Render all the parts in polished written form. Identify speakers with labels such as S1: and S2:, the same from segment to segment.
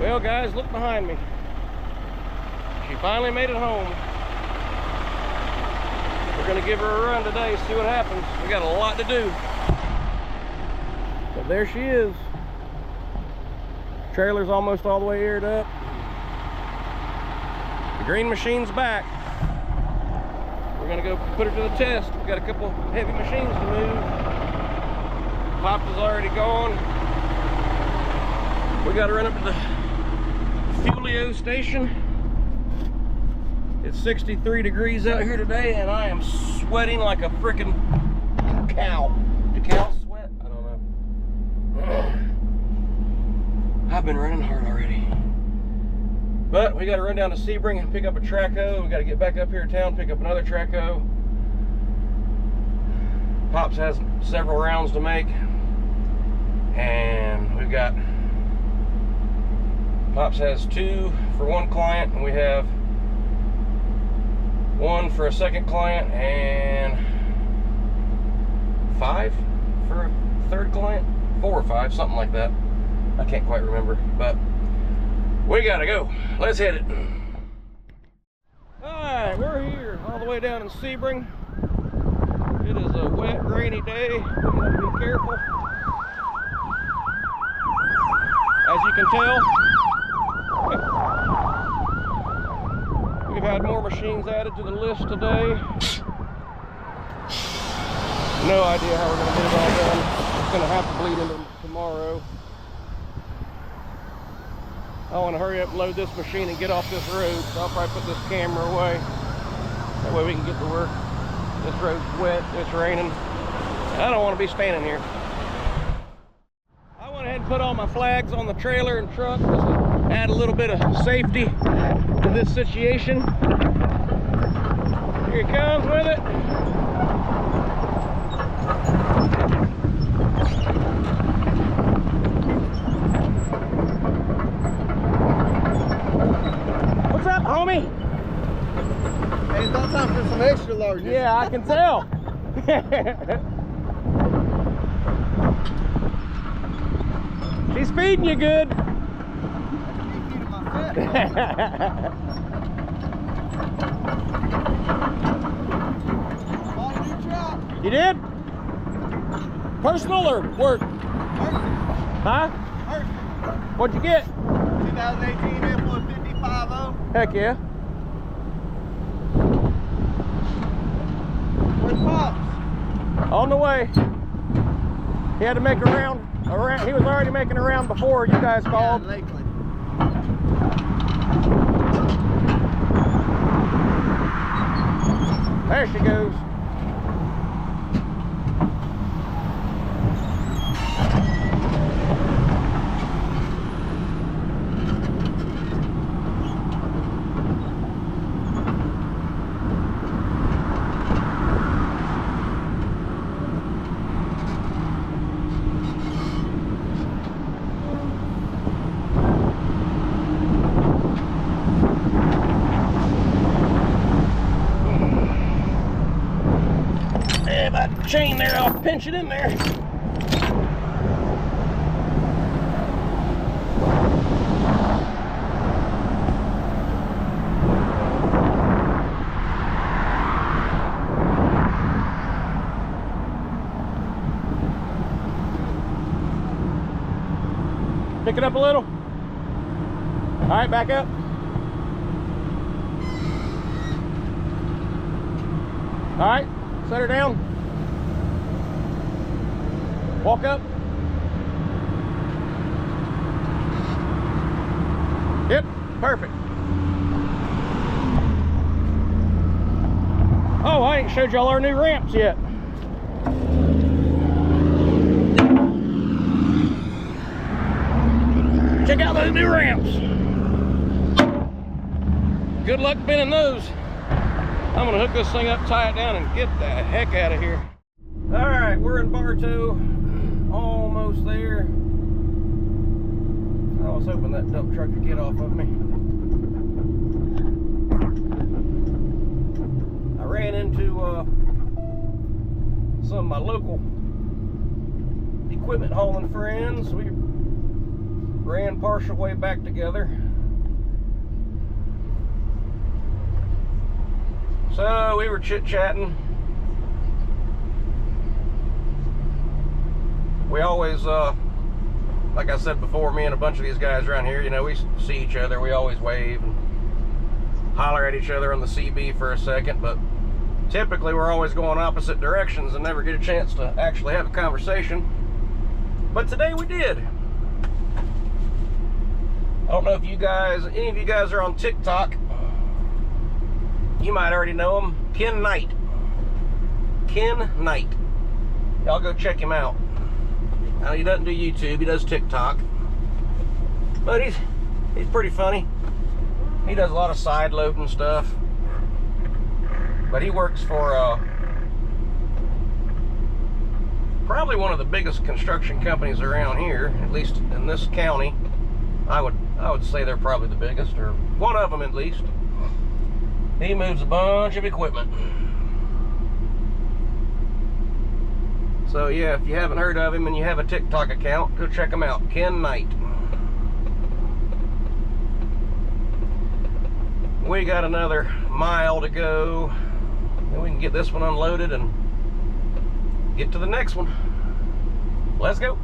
S1: Well, guys, look behind me. She finally made it home. We're gonna give her a run today, see what happens. We got a lot to do. But there she is. Trailer's almost all the way aired up. The green machine's back. We're gonna go put her to the test. We got a couple heavy machines to move. Pops is already gone. We gotta run up to the Fuelio station. It's 63 degrees out here today, and I am sweating like a freaking cow. Do cows sweat? I don't know. I've been running hard already. But we got to run down to Sebring and pick up a track hoe. We got to get back up here to town, pick up another track hoe. Pops has several rounds to make, and we've got Pops has 2 for one client, and we have 1 for a second client and 5 for a third client. 4 or 5, something like that. I can't quite remember, but we gotta go. Let's hit it. Alright, we're here all the way down in Sebring. It is a wet, rainy day. We gotta be careful. As you can tell, we've had more machines added to the list today. No idea how we're going to get it all done. It's going to have to bleed into tomorrow. I want to hurry up and load this machine and get off this road, so I'll probably put this camera away. That way we can get to work. This road's wet, it's raining. I don't want to be standing here. I went ahead and put all my flags on the trailer and truck just to add a little bit of safety to this situation. Here he comes with it. What's up, homie?
S2: Hey, it's not time for some extra large.
S1: Yeah, I can tell. She's feeding you good. You did? Personal or work? Huh? What'd you get?
S2: 2018 F-150-50.
S1: Heck yeah.
S2: Where's Pops?
S1: On the way. He had to make a round. He was already making a round before you guys called.
S2: Yeah, Lakeland.
S1: There she goes. Chain there, I'll pinch it in there. Pick it up a little. All right, back up. All right, set her down. Walk up. Yep, perfect. Oh, I ain't showed y'all our new ramps yet. Check out those new ramps. Good luck bending those. I'm gonna hook this thing up, tie it down, and get the heck out of here. All right, we're in Bartow. Almost there. I was hoping that dump truck could get off of me. I ran into some of my local equipment hauling friends. We ran partial way back together. So we were chit-chatting. We always, like I said before, me and a bunch of these guys around here, you know, we see each other, we always wave and holler at each other on the CB for a second, but typically we're always going opposite directions and never get a chance to actually have a conversation. But today we did. I don't know if you guys, any of you guys are on TikTok. You might already know him, Ken Knight. Ken Knight. Y'all go check him out. Now, he doesn't do YouTube, he does TikTok. But he's pretty funny. He does a lot of side loading stuff. But he works for probably one of the biggest construction companies around here, at least in this county. I would say they're probably the biggest, or one of them at least. He moves a bunch of equipment. So yeah, if you haven't heard of him and you have a TikTok account, go check him out, Ken Knight. We got another mile to go. Then we can get this one unloaded and get to the next one. Let's go.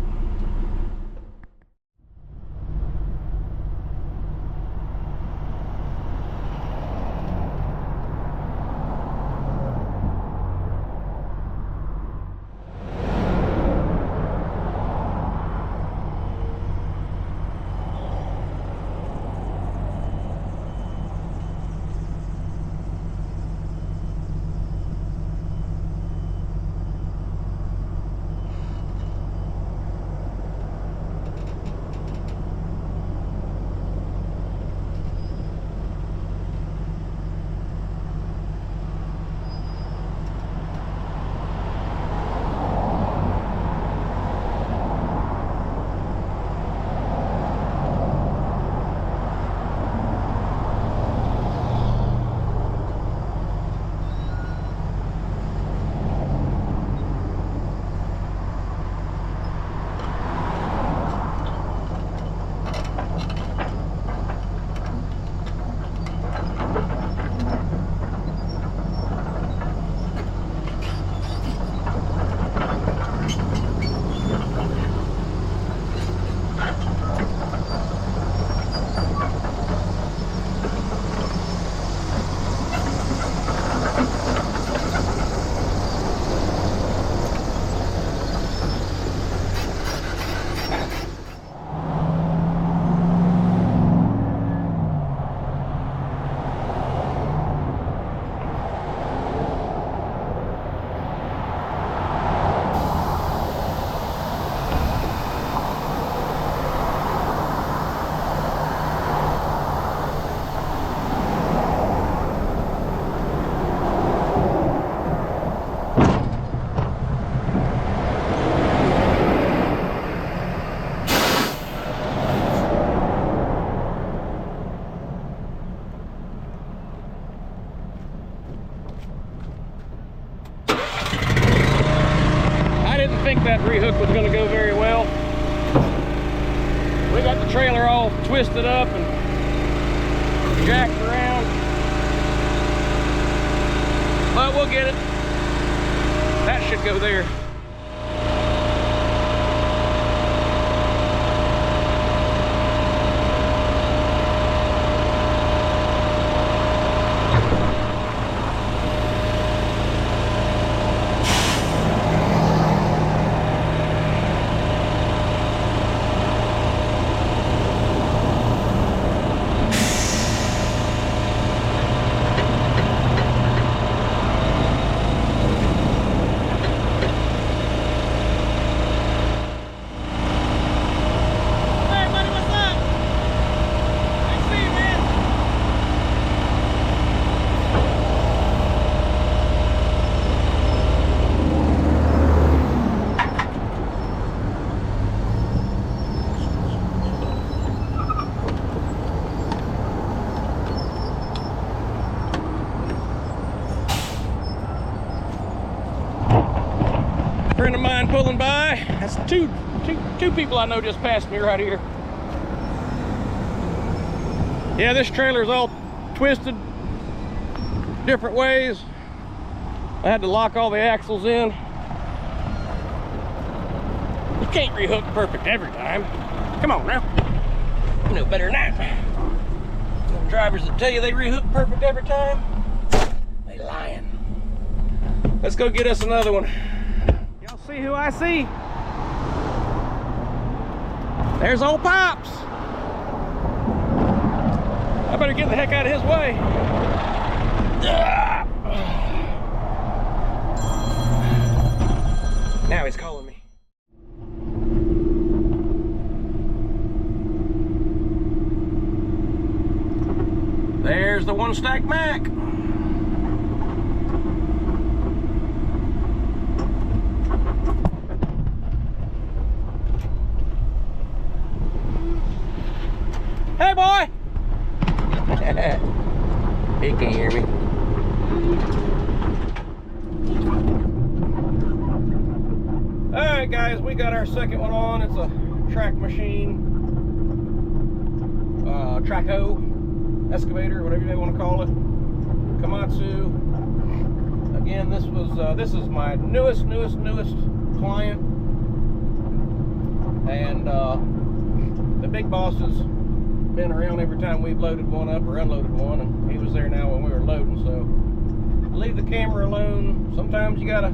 S1: That rehook was going to go very well. We got the trailer all twisted up and jacked around, but we'll get it. That should go there. Friend of mine pulling by. That's two people I know just passed me right here. Yeah, this trailer's all twisted different ways. I had to lock all the axles in. You can't rehook perfect every time. Come on now. You know better than that. Them drivers that tell you they rehook perfect every time, they lying. Let's go get us another one. Y'all see who I see? There's old Pops. I better get the heck out of his way. Now he's calling me. There's the one stack Mac. Hey, boy! He can't hear me. Alright guys, we got our second one on. It's a track machine, track hoe, excavator, whatever you want to call it. Komatsu. Again, this is my newest client, and the big boss has been around every time we've loaded one up or unloaded one, and he was there now when we were loading. So leave the camera alone. Sometimes you gotta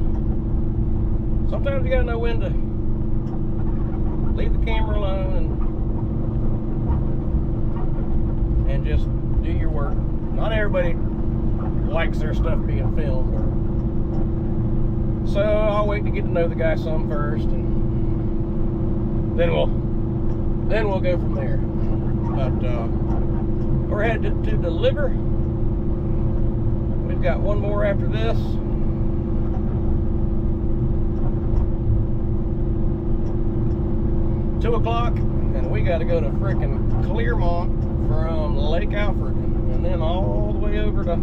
S1: know when to leave the camera alone and just do your work. Not everybody likes their stuff being filmed, so I'll wait to get to know the guy some first, and then we'll go from there. But we're headed to deliver. We've got one more after this. Two o'clock, and we got to go to frickin' Clearmont from Lake Alfred, and then all the way over to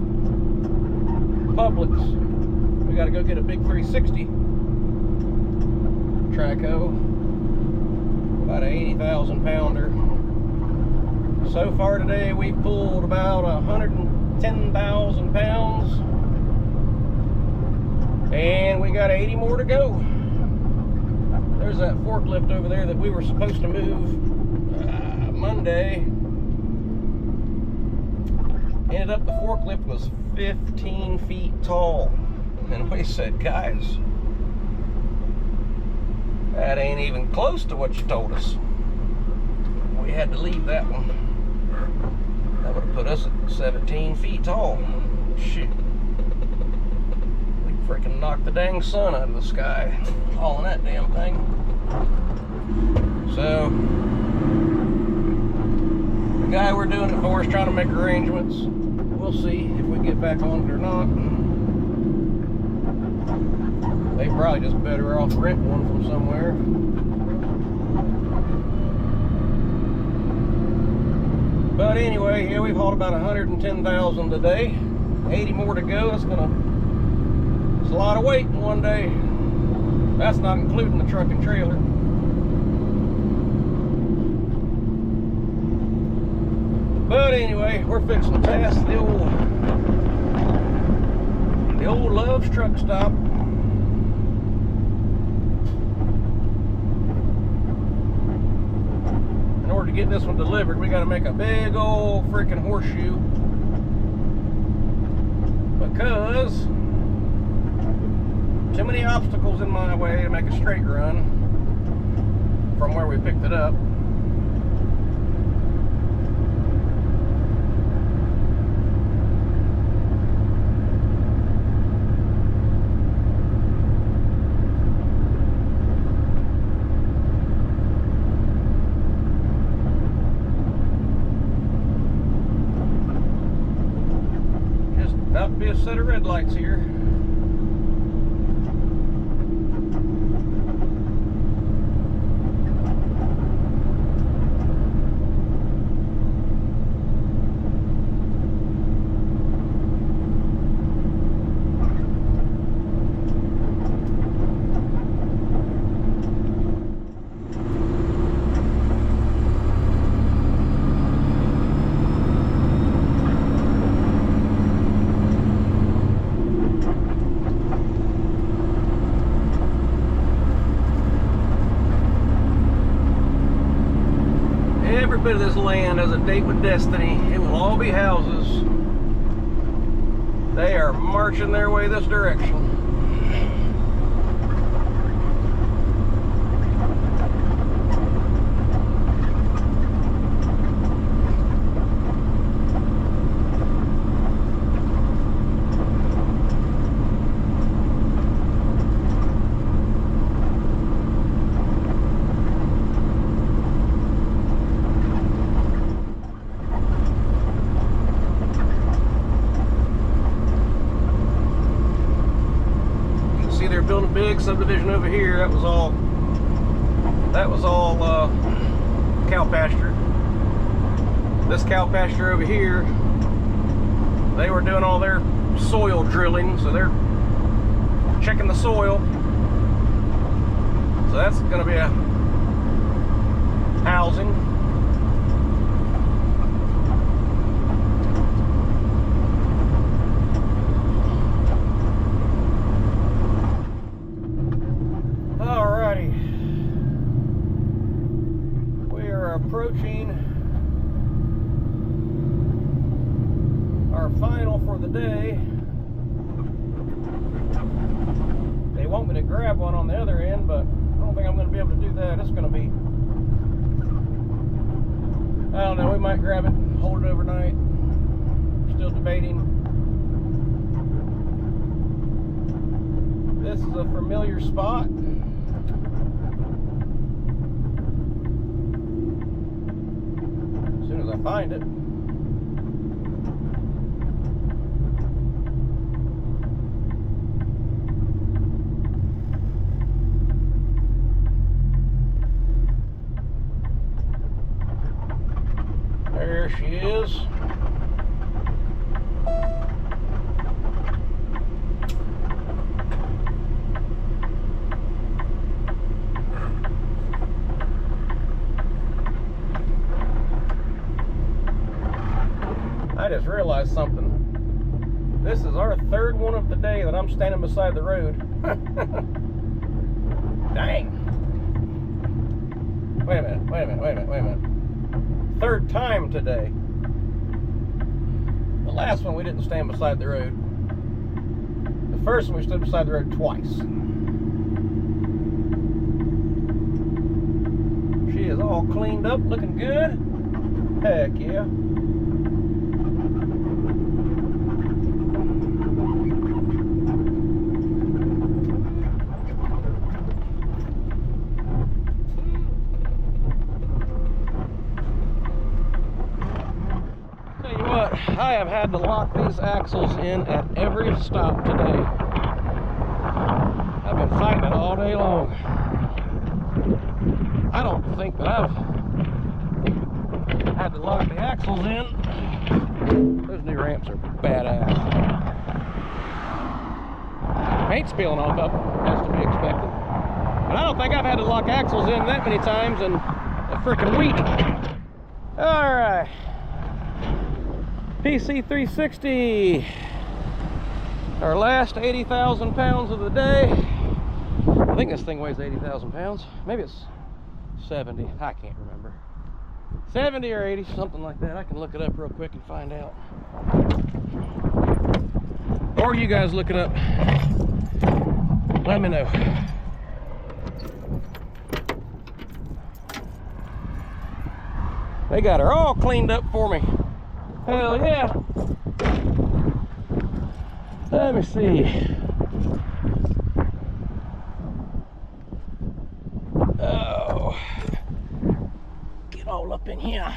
S1: Publix. We got to go get a big 360 track hoe, about an 80,000 pounder. So far today, we've pulled about 110,000 pounds, and we got 80 more to go. There's that forklift over there that we were supposed to move Monday. Ended up the forklift was 15 feet tall, and we said, guys, that ain't even close to what you told us. We had to leave that one. That would have put us at 17 feet tall. Shit. We freaking knocked the dang sun out of the sky hauling that damn thing. So the guy we're doing it for is trying to make arrangements. We'll see if we get back on it or not. They probably just better off renting one from somewhere. But anyway, yeah, we've hauled about 110,000 today. 80 more to go. It's a lot of weight in one day. That's not including the truck and trailer. But anyway, we're fixing to pass the old Love's truck stop. In order to get this one delivered, we got to make a big old freaking horseshoe, because too many obstacles in my way to make a straight run from where we picked it up. Just about to be a set of red lights here. bit of this land as a date with destiny. It will all be houses. They are marching their way this direction. Building a big subdivision over here. That was all cow pasture. This cow pasture over here, they were doing all their soil drilling, so they're checking the soil. So that's going to be a housing. Approaching our final for the day. They want me to grab one on the other end, but I don't think I'm going to be able to do that. It's going to be, I don't know, we might grab it and hold it overnight. Still debating. This is a familiar spot. I find it. There she is. I just realized something. This is our third one of the day that I'm standing beside the road. Dang. Wait a minute. Third time today. The last one we didn't stand beside the road. The first one we stood beside the road twice. She is all cleaned up, looking good. Heck yeah. I have had to lock these axles in at every stop today. I've been fighting it all day long. I don't think that I've had to lock the axles in. Those new ramps are badass. Paint's peeling off up, as to be expected. But I don't think I've had to lock axles in that many times in a freaking week. Alright. PC 360, our last 80,000 pounds of the day. I think this thing weighs 80,000 pounds. Maybe it's 70, I can't remember. 70 or 80, something like that. I can look it up real quick and find out. Or you guys look it up. Let me know. They got her all cleaned up for me. Hell yeah. Let me see. Oh. Get all up in here.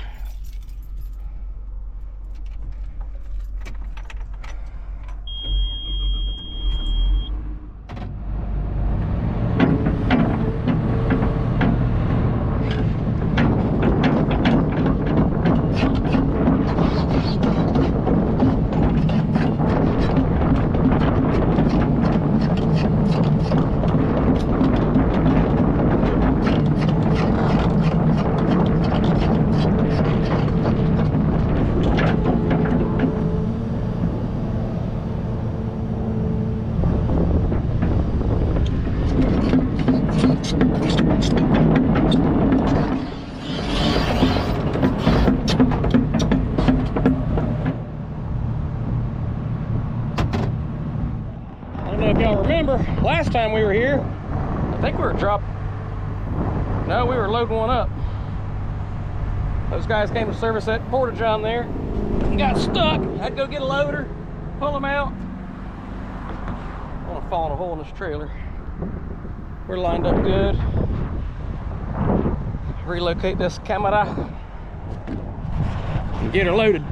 S1: Last time we were here, I think we were no, we were loading one up. Those guys came to service that porta-john there. Got stuck. Had to go get a loader, pull them out. I want to fall in a hole in this trailer. We're lined up good. Relocate this camera and get her loaded.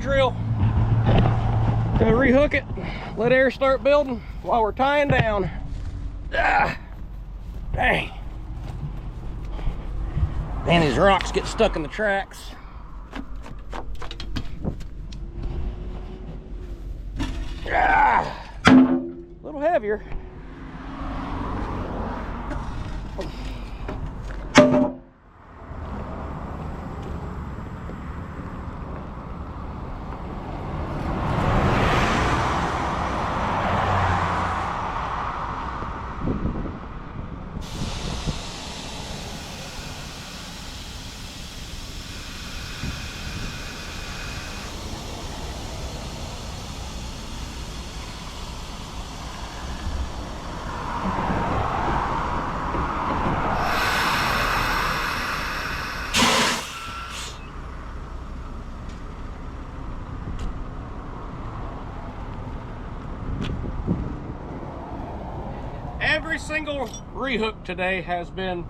S1: Drill. Gonna rehook it, let air start building while we're tying down. Ah, dang. Man, these rocks get stuck in the tracks. Ah, a little heavier. Every single rehook today has been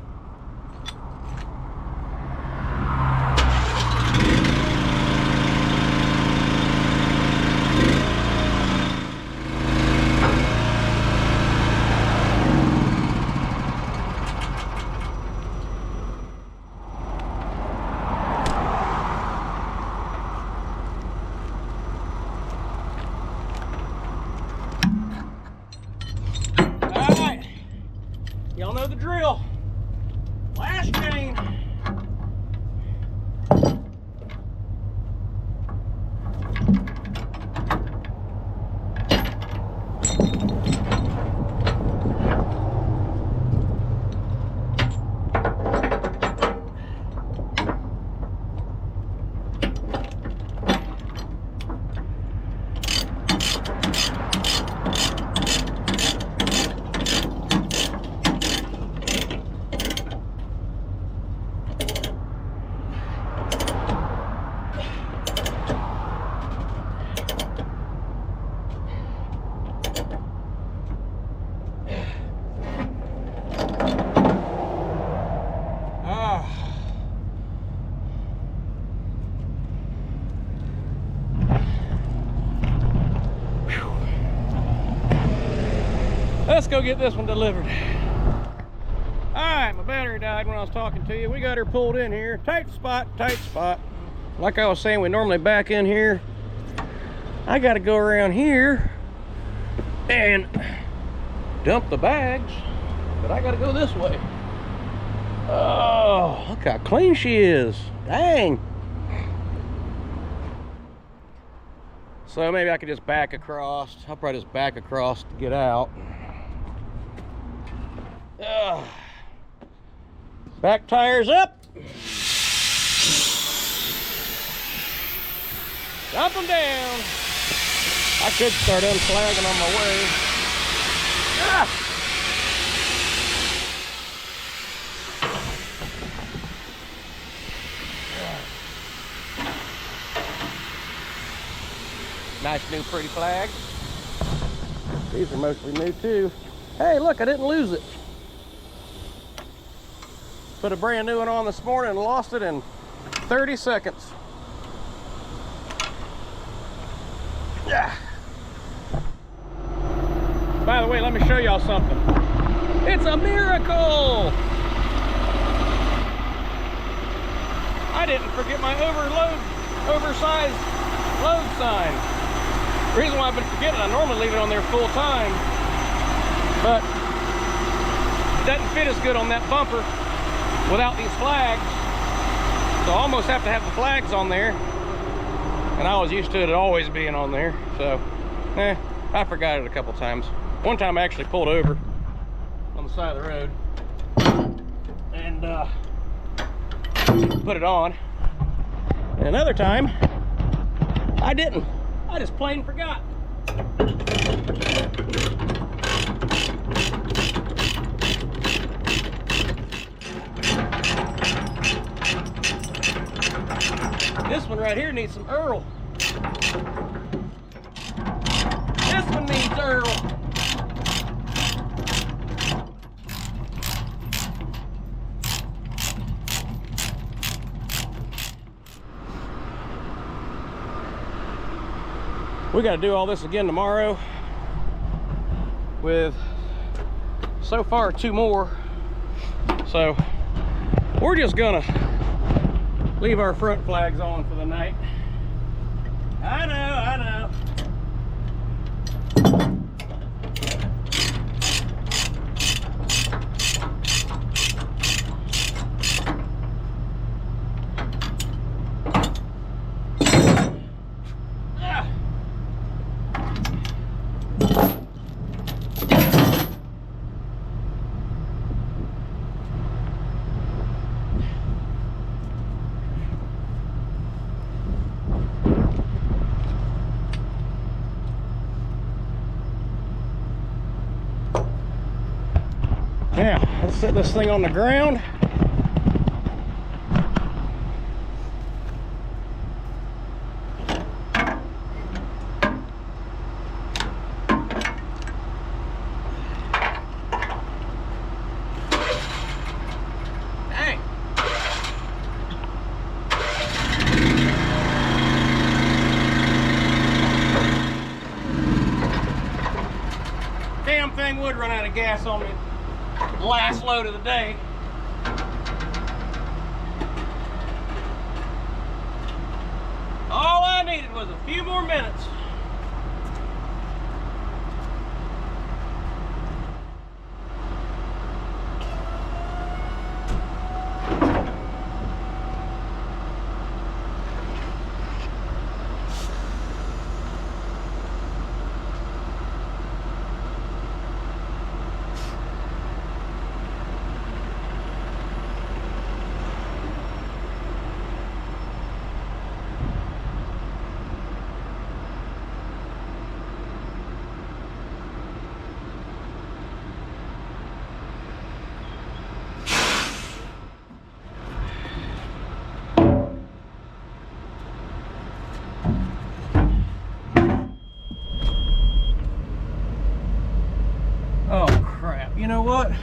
S1: y'all know the drill. Let's go get this one delivered. All right, my battery died when I was talking to you. We got her pulled in here. Tight spot, tight spot. Like I was saying, we normally back in here. I got to go around here and dump the bags, but I got to go this way. Oh, look how clean she is. Dang. So maybe I could just back across. I'll probably just back across to get out. Back tires up. Dump them down. I could start unflagging on my way. Nice new pretty flag. These are mostly new too. Hey, look, I didn't lose it. Put a brand new one on this morning and lost it in 30 seconds. Yeah. By the way, let me show y'all something. It's a miracle! I didn't forget my oversized load sign. The reason why I've been forgetting, I normally leave it on there full time, but it doesn't fit as good on that bumper without these flags. So I almost have to have the flags on there. And I was used to it always being on there. So, I forgot it a couple times. One time I actually pulled over on the side of the road and put it on. And another time, I didn't. I just plain forgot. This one right here needs some Earl. This one needs Earl. We got to do all this again tomorrow with so far 2 more. So we're just gonna leave our front flags on for the night. I know. Now, let's set this thing on the ground. Dang. Damn thing would run out of gas on me. Last load of the day. All I needed was a few more minutes. Oh crap, you know what? I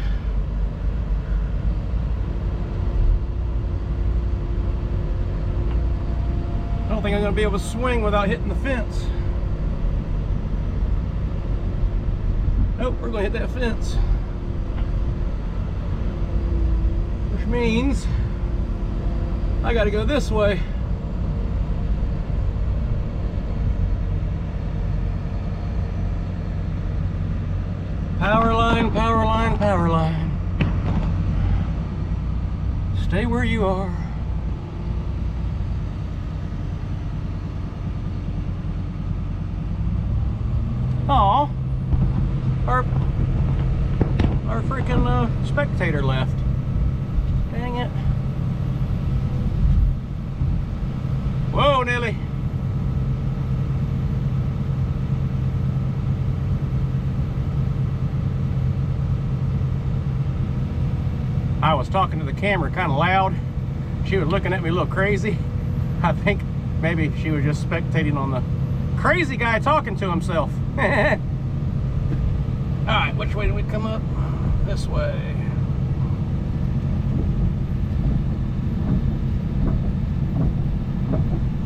S1: don't think I'm gonna be able to swing without hitting the fence. Nope, we're gonna hit that fence. Which means I gotta go this way. Power line, power line, power line. Stay where you are. Aw, our freaking spectator left. Dang it. Whoa, Nelly. I was talking to the camera kind of loud. She was looking at me a little crazy. I think maybe she was just spectating on the crazy guy talking to himself. All right, which way do we come up? This way.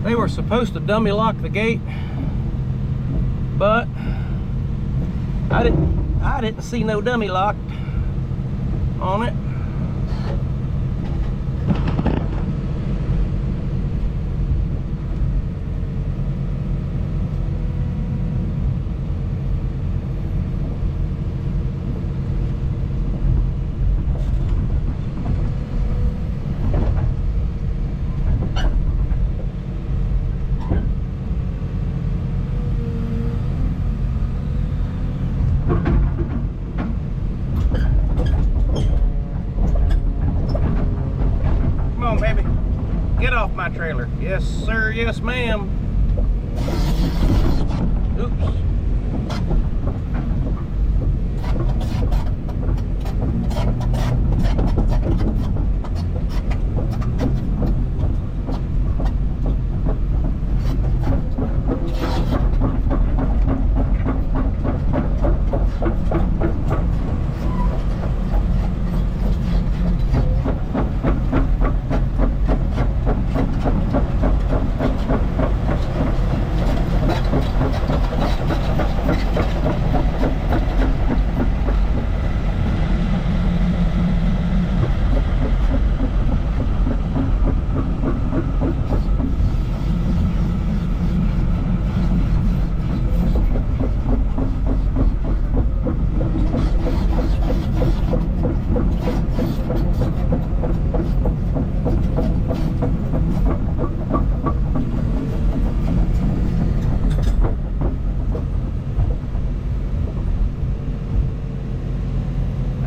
S1: They were supposed to dummy lock the gate, but I didn't see no dummy lock on it. My trailer. Yes, sir. Yes, ma'am. Oops.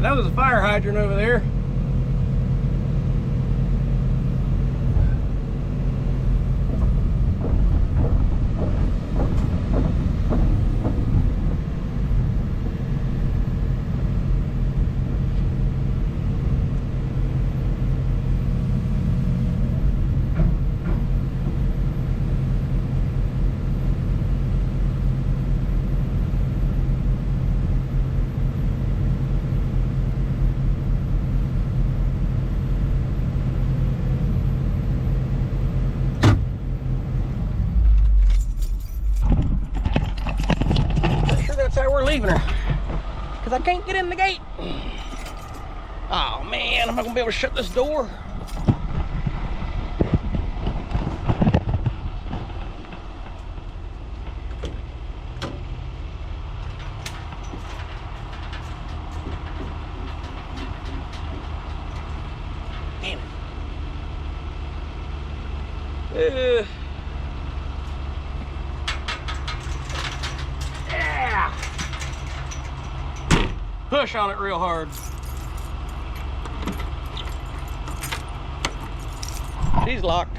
S1: That was a fire hydrant over there. Leaving her because I can't get in the gate. Oh man, I'm not gonna be able to shut this door. Damn it. Push on it real hard. She's locked.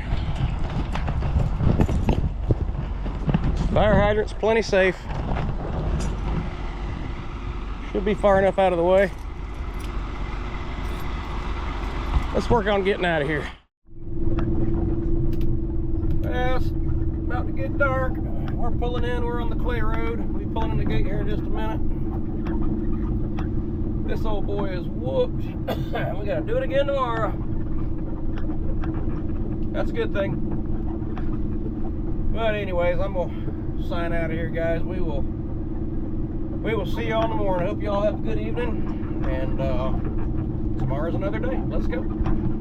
S1: Fire hydrant's plenty safe. Should be far enough out of the way. Let's work on getting out of here. Well, it's about to get dark. We're pulling in, we're on the clay road. We'll be pulling in the gate here in just a minute. This old boy is whooped. We gotta do it again tomorrow. That's a good thing. But anyways, I'm gonna sign out of here, guys. We will We will see y'all in the morning. Hope y'all have a good evening. And tomorrow's another day. Let's go.